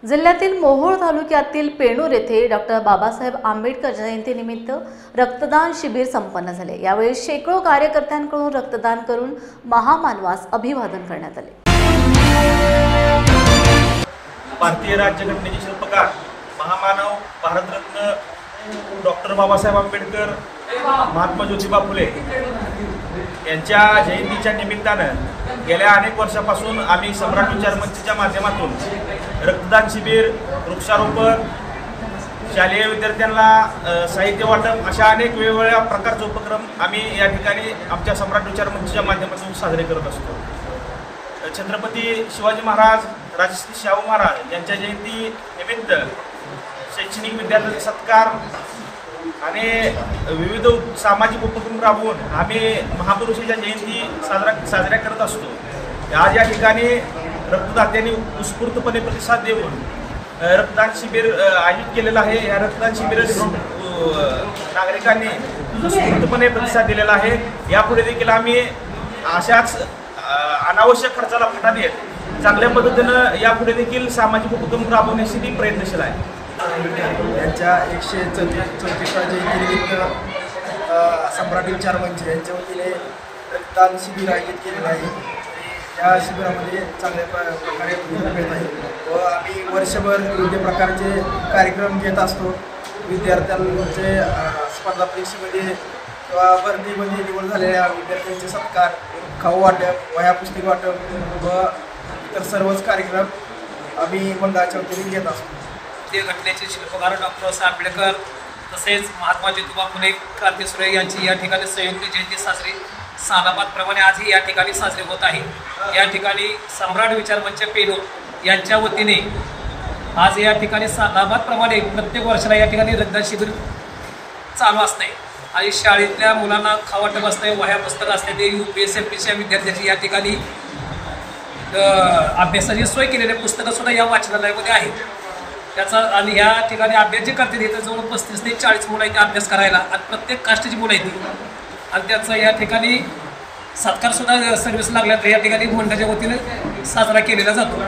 जिल्ह्यातील मोहोळ तालुक्यातील पेणूर येथे डॉक्टर बाबासाहेब आंबेडकर जयंतीनिमित्त रक्तदान शिबिर संपन्न झाले। यावेळी शेकडो कार्यकर्त्यांकडून रक्तदान करून महामानवास अभिवादन करण्यात आले। भारतीय राज्यघटनेचे शिल्पकार महामानव भारतरत्न डॉक्टर बाबासाहेब आंबेडकर महात्मा ज्योतिबा फुले यांच्या जयंतीच्या निमित्तानं गेल्या अनेक वर्षापासून आम्ही सम्राट विचार मंचच्या माध्यमातून रक्तदान शिबिर, वृक्षारोपण, शालेय विद्यार्थ्यांना साहित्य वाटप अशा अनेक वेगवेगळ्या प्रकारचे उपक्रम आम्ही या ठिकाणी आमच्या सम्राट विचार मंचच्या माध्यमातून साजरे करत असतो। छत्रपती शिवाजी महाराज, राजश्री शाहू महाराज यांच्या जयंती निमित्त शैक्षणिक विद्यार्थ्यांचा सत्कार आणि विविध सामाजिक उपक्रम राबवून आम्ही महापुरुषांच्या जयंती साजऱ्या करत असतो। आज या ठिकाणी रक्तदात्यांनी उत्स्फूर्तपणे प्रतिसाद देऊन रक्तदान शिबिर आयोजित केलेलं आहे। या रक्तदान शिबिरास नागरिकांनी उत्स्फूर्तपणे प्रतिसाद दिलेला आहे। यापुढे देखील आम्ही अशाच अनावश्यक खर्चाला फाटा देत चांगल्या पद्धतीनं यापुढे देखील सामाजिक उपक्रम राबवण्यासाठी प्रयत्नशील आहे। यांच्या 134व्या जयंतीनिमित्त सम्राट विचार मंच यांच्या वतीने रक्तदान शिबिर आयोजित केलेलं आहे। या शिबिरामध्ये चांगल्या प्रकारे मिळत आहे व आम्ही वर्षभर विविध प्रकारचे कार्यक्रम घेत असतो। विद्यार्थ्यांचे स्पर्धा परीक्षेमध्ये किंवा भरतीमध्ये निवड झालेल्या विद्यार्थ्यांचे सत्कार, खाऊ वाटप, वह्या पुस्तक वाटप व इतर सर्वच कार्यक्रम आम्ही मंडळाच्या वतीने घेत असतो। भारतीय घटनेचे शिल्पकार डॉक्टर बाबासाहेब आंबेडकर तसेच महात्मा ज्योतिबा फुले क्रांतीसूर्य यांची या ठिकाणी संयुक्त जयंती साजरी सालाबादप्रमाणे आजही या ठिकाणी साजरी होत आहे। या ठिकाणी सम्राट विचार मंच पेणूर यांच्या वतीने आज या ठिकाणी सालाबादप्रमाणे प्रत्येक वर्षाला या ठिकाणी रक्तदान शिबिर चालू असते आणि शाळेतल्या मुलांना खावाटप असते, वह्या पुस्तक असते, ते UPSC विद्यार्थ्यांची या ठिकाणी अभ्यासाची सोय केलेली पुस्तकंसुद्धा या वाचनालयामध्ये आहेत। त्याचा आणि या ठिकाणी अभ्यास जे करते तिथं जवळ 35 ते 40 मुलं आहेत अभ्यास करायला आणि प्रत्येक कास्टची मुलं आहेत आणि त्याचा या ठिकाणी सत्कारसुद्धा सर्व्हिस लागल्या तर या ठिकाणी मंडळाच्या वतीने साजरा केलेला जातो।